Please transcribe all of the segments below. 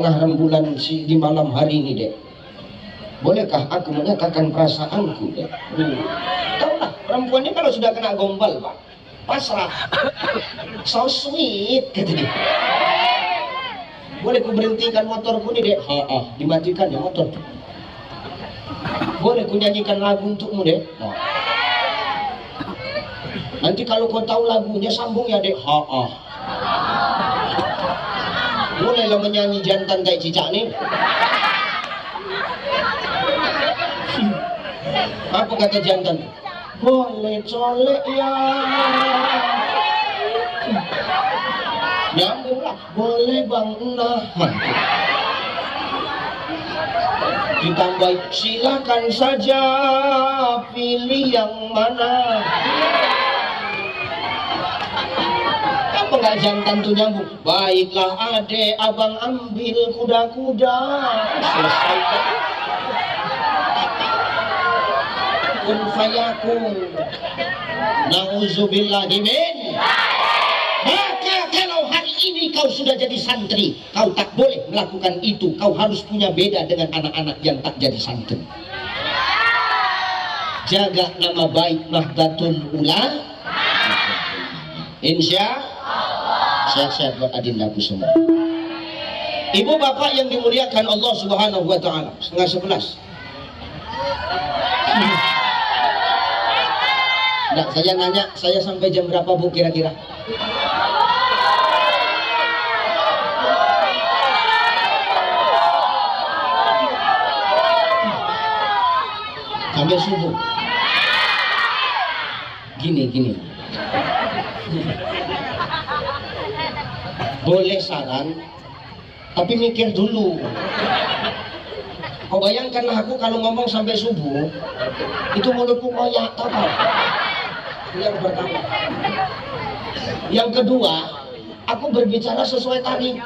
rembulan di malam hari ini, Dek. Bolehkah aku menyatakan perasaanku, Dek? Tahu lah, perempuan ini kalau sudah kena gombal, Pak, pasrah. So sweet, gitu dia. Boleh ku berhentikan motorku nih, Dek? Dimatikan ya motor. Boleh ku nyanyikan lagu untukmu, Dek? Nanti kalau kau tahu lagunya sambung ya, Dek. Mulailah menyanyi jantan kayak cicak nih. Apa kata jantan? Boleh colek ya. Nyambunglah. Boleh bang nah. Ditambah silakan saja pilih yang mana. Apa nggak jantan tuh nyambung? Baiklah adek, abang ambil kuda-kuda. Selesai kan? Kun fayakun. Nauzubillahi min. Maka kalau hari ini kau sudah jadi santri, kau tak boleh melakukan itu. Kau harus punya beda dengan anak-anak yang tak jadi santri. Jaga nama baik Nahdlatul Ulama. Insya sehat-sehat buat adindaku semua. Ibu bapak yang dimuliakan Allah Subhanahu wa ta'ala, 10:30. Nah, saya nanya, saya sampai jam berapa Bu kira-kira? Sampai subuh. Gini. Boleh saran, tapi mikir dulu. Kau bayangkanlah aku kalau ngomong sampai subuh, itu mulutku koyak, tau tak? Yang pertama. Yang kedua, aku berbicara sesuai tadi.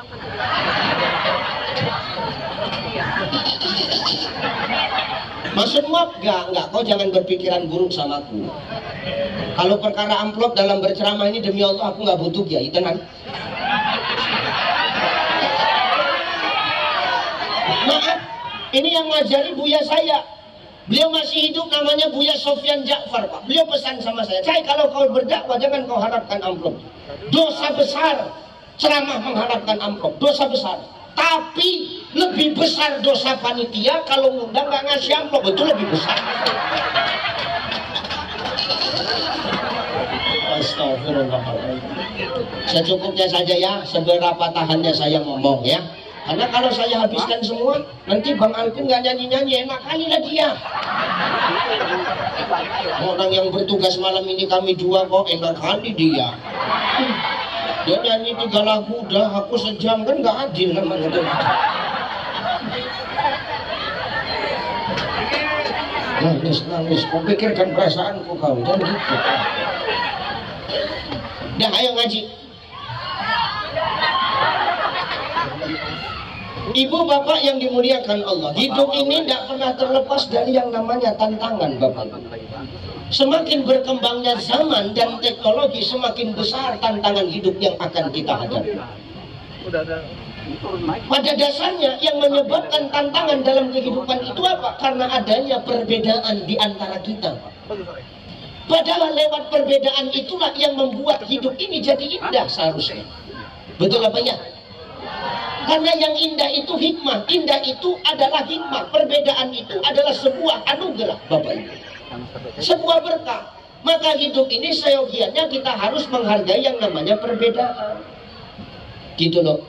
Maksudmu enggak, kau jangan berpikiran buruk sama aku. Kalau perkara amplop dalam berceramah ini, demi Allah aku nggak butuh kiai, tenang. Maaf, ini yang ngajari Buya saya. Beliau masih hidup, namanya Buya Sofyan Ja'far, Pak. Beliau pesan sama saya, kalau kau berdakwah jangan kau harapkan amplop. Dosa besar ceramah mengharapkan amplop, dosa besar. Tapi lebih besar dosa panitia kalau ngundang nggak ngasih amplop, itu lebih besar. Astagfirullahaladzim. Secukupnya saja ya, seberapa tahannya saya ngomong ya. Karena kalau saya habiskan semua, nanti Bang Alvin nggak nyanyi-nyanyi, enak kali lah dia. Orang yang bertugas malam ini kami dua kok, enak kali dia. Dia nyanyi 3 lagu udah, aku sejam, kan nggak adil namanya itu. Nangis, kau pikirkan perasaanku kau, jangan gitu. Dah, ayo ngaji. Ibu bapak yang dimuliakan Allah, hidup ini tidak pernah terlepas dari yang namanya tantangan, Bapak. Semakin berkembangnya zaman dan teknologi, semakin besar tantangan hidup yang akan kita hadapi. Pada dasarnya yang menyebabkan tantangan dalam kehidupan itu apa? Karena adanya perbedaan di antara kita. Padahal lewat perbedaan itulah yang membuat hidup ini jadi indah seharusnya. Betul apa ya? Karena yang indah itu hikmah, indah itu adalah hikmah, perbedaan itu adalah sebuah anugerah, Bapak Ibu. Sebuah berkah. Maka hidup ini seyogianya kita harus menghargai yang namanya perbedaan. Gitu loh.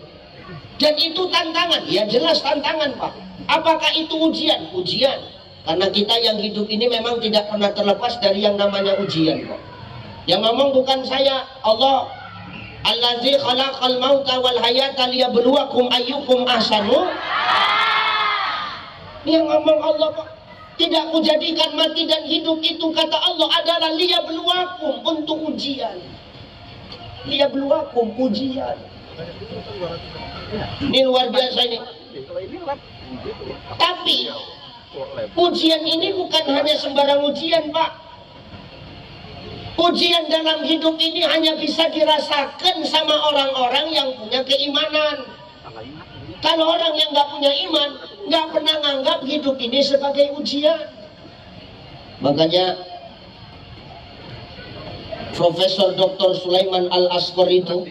Dan itu tantangan, ya jelas tantangan, Pak. Apakah itu ujian? Ujian. Karena kita yang hidup ini memang tidak pernah terlepas dari yang namanya ujian, Pak. Yang ngomong bukan saya, Allah. Allazi khalaqal mauta wal hayata liyabluwakum ayyukum ahsanu. Yang ngomong Allah, Pak. Tidak kujadikan mati dan hidup itu, kata Allah, adalah liyabluwakum, untuk ujian. Liyabluwakum, ujian. Ini luar biasa ini. Tapi ujian ini bukan hanya sembarang ujian, Pak. Ujian dalam hidup ini hanya bisa dirasakan sama orang-orang yang punya keimanan. Kalau orang yang nggak punya iman, nggak pernah nganggap hidup ini sebagai ujian. Makanya Profesor Dr. Sulaiman Al-Asqar itu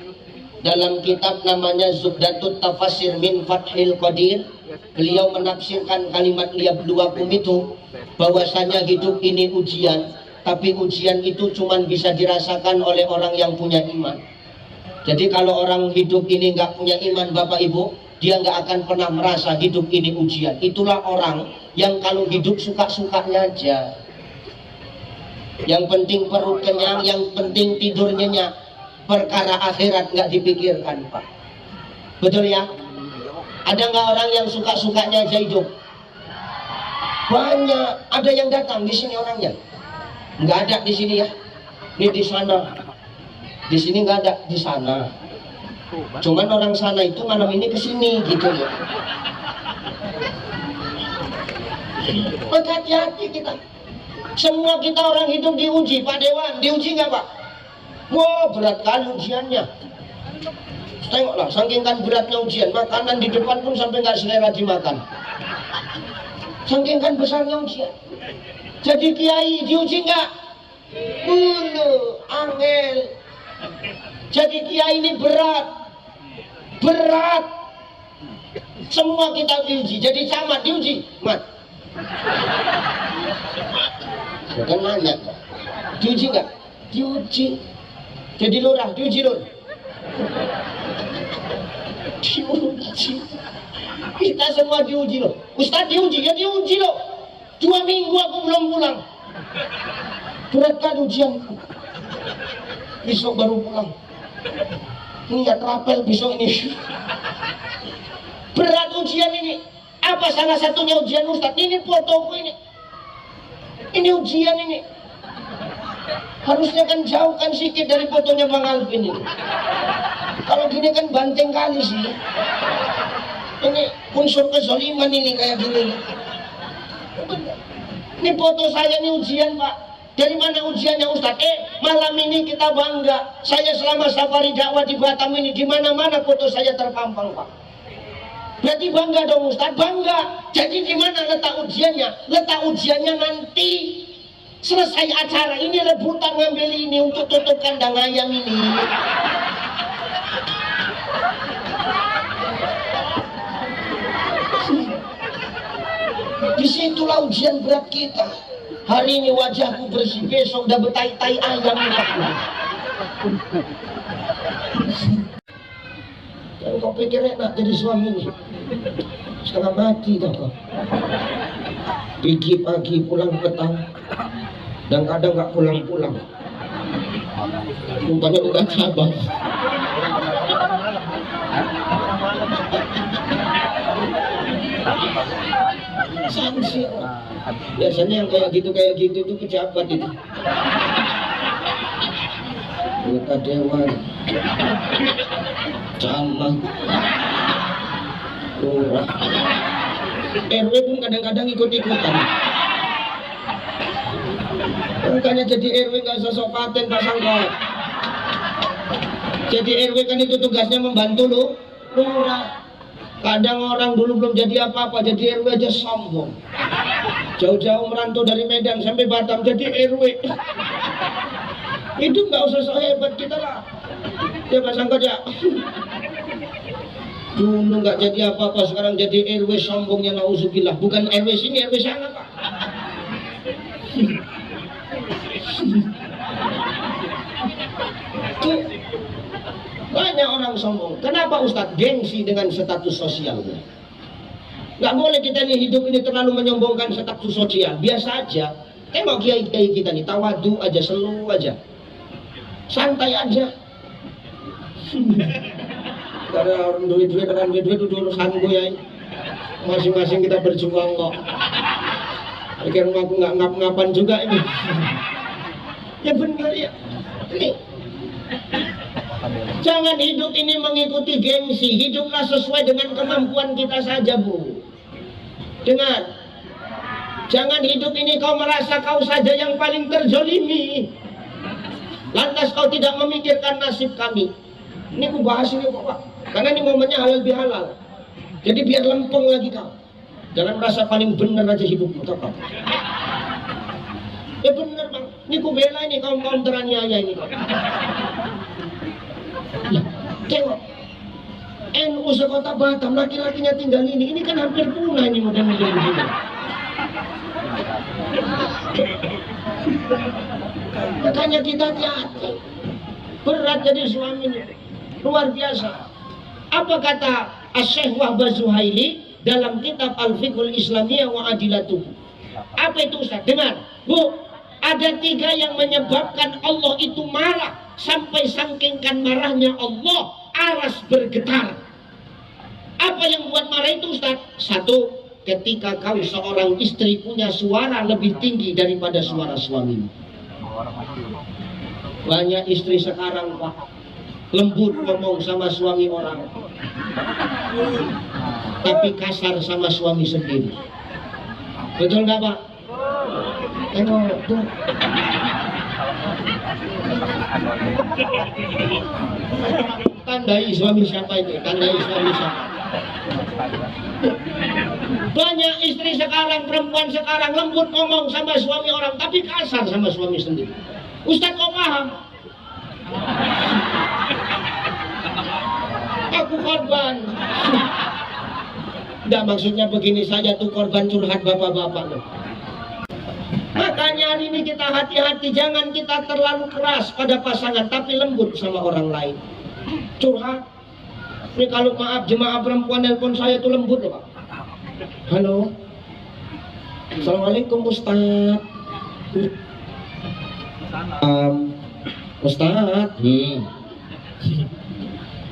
dalam kitab namanya Zubdatut Tafasir min Fathil Qadir, beliau menafsirkan kalimat liyabluwakum itu bahwasanya hidup ini ujian, tapi ujian itu cuma bisa dirasakan oleh orang yang punya iman. Jadi kalau orang hidup ini nggak punya iman, Bapak Ibu, dia nggak akan pernah merasa hidup ini ujian. Itulah orang yang kalau hidup suka-sukanya aja. Yang penting perut kenyang, yang penting tidur nyenyak. Perkara akhirat nggak dipikirkan, Pak. Betul ya? Ada nggak orang yang suka-sukanya aja hidup? Banyak. Ada yang datang di sini orangnya. Nggak ada di sini ya. Ini di sana. Di sini nggak ada, di sana. Cuman orang sana itu malam ini kesini gitu ya. Hati-hati kita. Semua kita orang hidup diuji, Pak Dewan. Diuji nggak, Pak? Wah, berat kali ujiannya. Tengoklah, saking kan beratnya ujian, makanan di depan pun sampai nggak selera dimakan. Saking kan besarnya ujian. Jadi kiai diuji nggak? Angel. Jadi kiai ini berat. Berat. Semua kita diuji. Jadi camat diuji, Mat. Bukan nanya. Diuji nggak? Diuji. Jadi lurah, diuji lur. Diuji. Kita semua diuji loh. Ustaz diuji, ya diuji loh. 2 minggu aku belum pulang. Berat kan ujianku. Besok baru pulang. Niat rapel besok ini. Berat ujian ini. Apa salah satunya ujian Ustaz? Ini fotoku ini. Ini ujian ini. Harusnya kan jauhkan sedikit dari fotonya Bang Alvin ini. Kalau gini kan banteng kali sih. Ini unsur kezaliman ini kayak gini. Ini foto saya ini ujian, Pak. Dari mana ujiannya Ustaz? Malam ini kita bangga. Saya selama safari dakwah di Batam ini, di mana-mana foto saya terpampang, Pak. Berarti bangga dong Ustaz? Bangga. Jadi di mana letak ujiannya? Letak ujiannya nanti selesai acara ini, rebutan ngambil ini untuk tutup kandang ayam ini. Disitulah ujian berat kita. Hari ini wajahku bersih, besok udah betai-tai ayam. Dan kau pikir enak jadi suami ini? Setengah mati dah kau. Pergi pagi pulang petang, dan kadang nggak pulang-pulang. Rupanya udah cabang. Sanksi. Biasanya yang kayak gitu itu pejabat itu. Kota Dewan, camat, lurah, RW pun kadang-kadang ikut-ikutan. Makanya jadi RW nggak sosok paten Pak Sangkot. Jadi RW kan itu tugasnya membantu lurah. Kadang orang dulu belum jadi apa-apa, jadi RW aja sombong. Jauh-jauh merantau dari Medan sampai Batam jadi RW. Itu nggak usah so hebat kita lah. Ya Pak Sangkot ya. Dulu nggak jadi apa-apa, sekarang jadi RW sombongnya nauzubillah. Bukan RW sini, RW sana Pak. Banyak orang sombong. Kenapa Ustadz? Gengsi dengan status sosialnya. Nggak boleh kita nih hidup ini terlalu menyombongkan status sosial. Biasa aja. Tengok kiai-kiai kita nih, tawadu aja, selu aja, santai aja. Karena orang duit-duit dengan duit-duit itu urusan gue ya. Masing-masing kita berjuang kok. Pikir rumahku nggak ngap-ngapan juga ini. Ya benar ya. Ini. Jangan hidup ini mengikuti gengsi. Hiduplah sesuai dengan kemampuan kita saja, Bu. Dengar. Jangan hidup ini kau merasa kau saja yang paling terzolimi, lantas kau tidak memikirkan nasib kami. Ini aku bahas ini Pak, karena ini momennya halal bihalal. Jadi biar lempeng lagi kau. Jangan merasa paling benar aja hidupmu, tau kau. Ya bener bang, ini ku bela ini kaum teraniaya ini kok. Nah, tengok, NU sekota Batam, laki-lakinya tinggal ini kan hampir punah ini model-model begini. Makanya kita hati-hati, berat jadi suami ini, luar biasa. Apa kata Asy-Syaikh Wahbah Zuhaili dalam kitab Al-Fiqhul Islamiyah wa Adilatuh? Apa itu Ustaz? Dengar, Bu. Ada 3 yang menyebabkan Allah itu marah. Sampai sangkingkan marahnya Allah, aras bergetar. Apa yang buat marah itu Ustaz? 1, ketika kau seorang istri punya suara lebih tinggi daripada suara suamimu. Banyak istri sekarang Pak, lembut ngomong sama suami orang, tapi kasar sama suami sendiri. Betul nggak Pak? Tengok tuh. Tandai suami siapa itu? Tandai suami siapa? Banyak istri sekarang, perempuan sekarang lembut ngomong sama suami orang, tapi kasar sama suami sendiri. Ustaz kok paham? Aku korban. Tidak, maksudnya begini saja tuh, korban curhat bapak-bapak tuh. Makanya hari ini kita hati-hati, jangan kita terlalu keras pada pasangan, tapi lembut sama orang lain. Curhat. Ini kalau maaf jemaah perempuan nelpon saya tuh lembut loh Pak. Halo. Assalamualaikum Ustaz. Ustaz.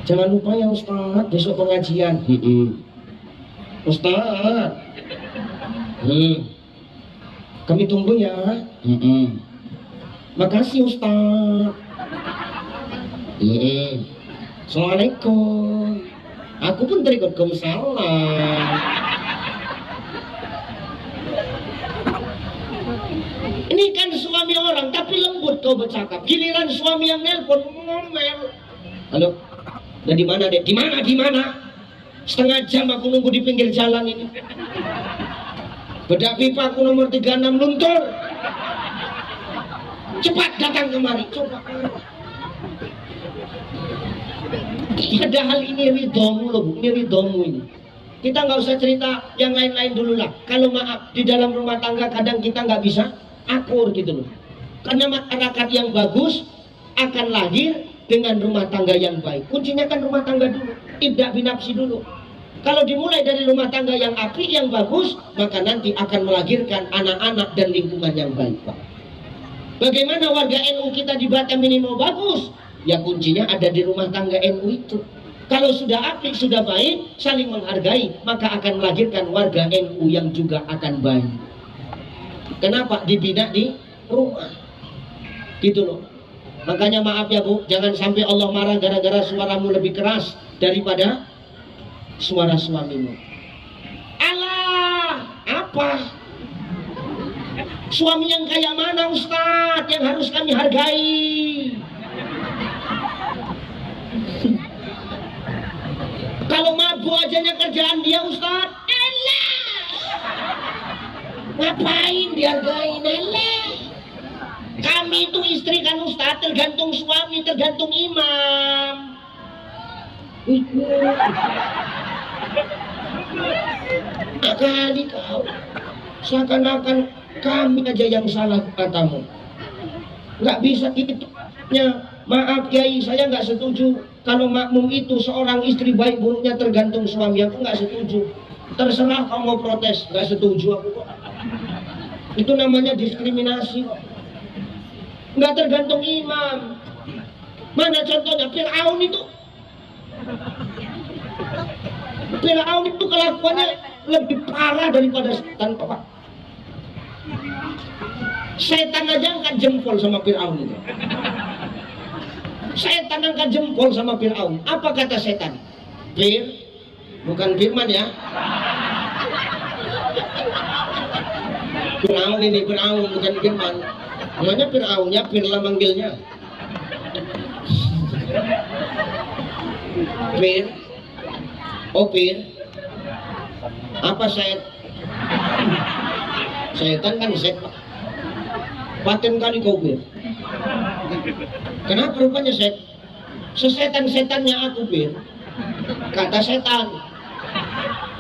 Jangan lupa ya Ustaz, besok pengajian. Ustaz. Kami tunggu ya. Makasih Ustaz. Assalamualaikum. Aku pun terikut salam. Ini kan suami orang tapi lembut kau bercakap. Giliran suami yang nelpon ngomel. Halo. Dan di mana Dek? Di mana? Setengah jam aku nunggu di pinggir jalan ini. Bedak pipa aku nomor 36 luntur. Cepat datang kemari. Coba. Padahal ini ridhomu loh Bu, ini ridhomu ini. Kita nggak usah cerita yang lain-lain dulu lah. Kalau maaf, di dalam rumah tangga kadang kita nggak bisa akur gitu loh. Karena masyarakat yang bagus akan lahir dengan rumah tangga yang baik. Kuncinya kan rumah tangga dulu, tidak binafsi dulu. Kalau dimulai dari rumah tangga yang apik, yang bagus, maka nanti akan melahirkan anak-anak dan lingkungan yang baik Pak. Bagaimana warga NU kita di Batam ini mau bagus? Ya kuncinya ada di rumah tangga NU itu. Kalau sudah apik, sudah baik, saling menghargai, maka akan melahirkan warga NU yang juga akan baik. Kenapa? Dibina di rumah. Gitu loh. Makanya maaf ya Bu, jangan sampai Allah marah gara-gara suaramu lebih keras daripada suara suamimu. Alah, apa? Suami yang kayak mana Ustadz yang harus kami hargai? Kalau mabuk ajanya kerjaan dia Ustadz, elah. Ngapain dihargain, elah. Kami itu istri kan Ustadz, tergantung suami, tergantung imam. Kali kau, seakan-akan kami aja yang salah katamu. Nggak bisa gitu. Maaf Kiai, saya nggak setuju. Kalau makmum itu seorang istri baik buruknya tergantung suami, aku nggak setuju. Terserah kamu mau protes, nggak setuju aku kok. Itu namanya diskriminasi kok. Nggak tergantung imam. Mana contohnya? Fir'aun itu. Fir'aun itu kelakuannya lebih parah daripada setan Pak. Setan aja angkat jempol sama Fir'aun itu. Setan angkat jempol sama Fir'aun. Apa kata setan? Bukan firman ya. Fir'aun ini, Fir'aun bukan firman. Namanya Fir'aunnya, Fir'lah manggilnya. Fir, Apa set? Setan kan set, Pak. Paten kali kau Bir. Kenapa rupanya set? Sesetan-setannya aku Bir. Kata setan,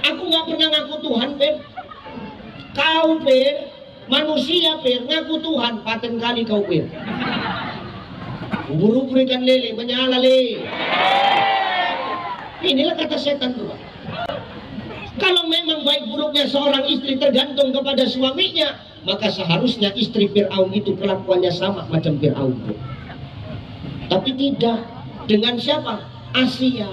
aku nggak pernah ngaku Tuhan Bir. Kau Bir, manusia Bir, ngaku Tuhan. Paten kali kau Bir. Ubur-ubur ikan lele, menyala le. Inilah kata setan tuh Pak. Kalau memang baik buruknya seorang istri tergantung kepada suaminya, maka seharusnya istri Fir'aun itu kelakuannya sama macam Fir'aun. Tapi tidak. Dengan siapa? Asia.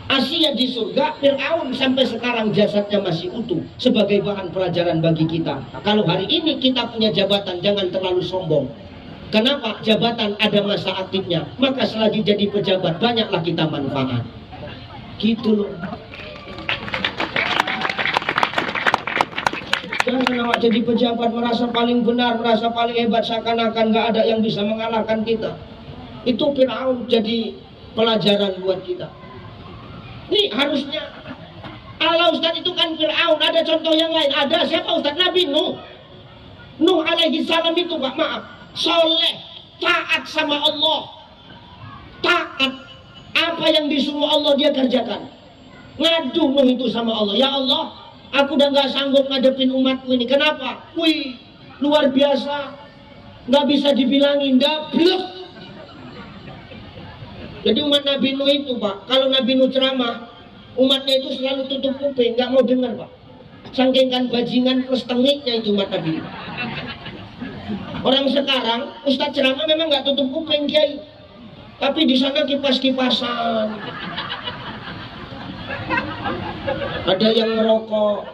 Asia di surga, Fir'aun sampai sekarang jasadnya masih utuh. Sebagai bahan pelajaran bagi kita. Kalau hari ini kita punya jabatan, jangan terlalu sombong. Kenapa? Jabatan ada masa aktifnya. Maka selagi jadi pejabat, banyaklah kita manfaat. Gitu loh. Jangan awak jadi pejabat merasa paling benar, merasa paling hebat, seakan-akan gak ada yang bisa mengalahkan kita. Itu Fir'aun jadi pelajaran buat kita. Nih harusnya Allah Ustaz itu kan Fir'aun. Ada contoh yang lain. Ada siapa Ustaz? Nabi Nuh. Nuh alaihi salam itu Pak, maaf, soleh, taat sama Allah. Taat. Apa yang disuruh Allah dia kerjakan. Ngadu Nuh itu sama Allah. Ya Allah, aku udah gak sanggup ngadepin umatku ini. Kenapa? Wih, luar biasa. Gak bisa dibilangin, dablek. Jadi umat Nabi Nuh itu Pak, kalau Nabi Nuh ceramah, umatnya itu selalu tutup kuping, gak mau dengar Pak. Saking kan bajingan plus tengiknya itu umat Nabi. Orang sekarang, Ustadz ceramah memang gak tutup kuping Kiai. Tapi di sana kipas-kipasan. Ada yang merokok.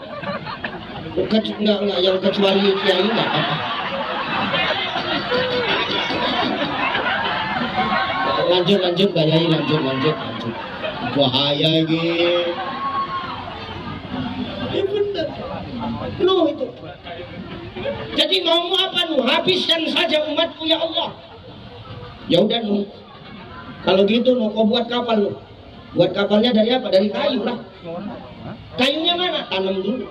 Enggak, yang kecuali Kiai enggak apa-apa. Lanjut Mbak Yai, lanjut. Bahaya gitu. Ya benar. Nuh itu. Jadi maumu apa Nuh? Habiskan saja umatku ya Allah. Ya udah Nuh. Kalau gitu Nuh, kau buat kapal Nuh. Buat kapalnya dari apa? Dari kayu lah. Kayunya mana? Tanam dulu.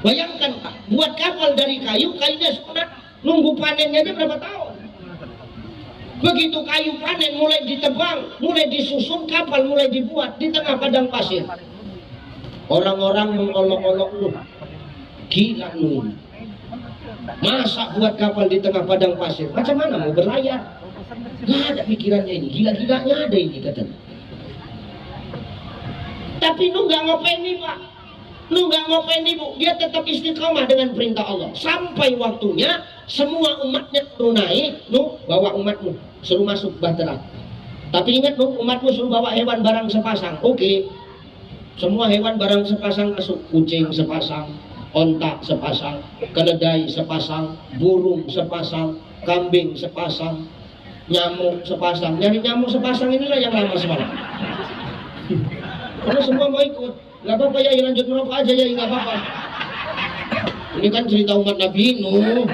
Bayangkan Pak, buat kapal dari kayu, kayunya sunat. Nunggu panennya aja berapa tahun? Begitu kayu panen, mulai ditebang, mulai disusun, kapal mulai dibuat di tengah padang pasir. Orang-orang mengolok-olok Nuh. Gila Nuh. Masa buat kapal di tengah padang pasir? Macam mana mau berlayar? Gak ada pikirannya ini, gila-gilanya ada ini katanya. Tapi Nuh gak ngopeni Pak. Nuh gak ngopeni Bu, dia tetap istiqomah dengan perintah Allah. Sampai waktunya semua umatnya suruh naik, Nuh bawa umatmu, suruh masuk bahtera. Tapi ingat Nuh, umatmu suruh bawa hewan barang sepasang. Oke. Semua hewan barang sepasang masuk. Kucing sepasang, onta sepasang, keledai sepasang, burung sepasang, kambing sepasang, nyamuk sepasang. Nyari nyamuk sepasang inilah yang lama semalam. Karena semua mau ikut. Gak apa-apa ya, lanjut merokok aja ya, gak apa-apa. Ini kan cerita umat Nabi Nuh.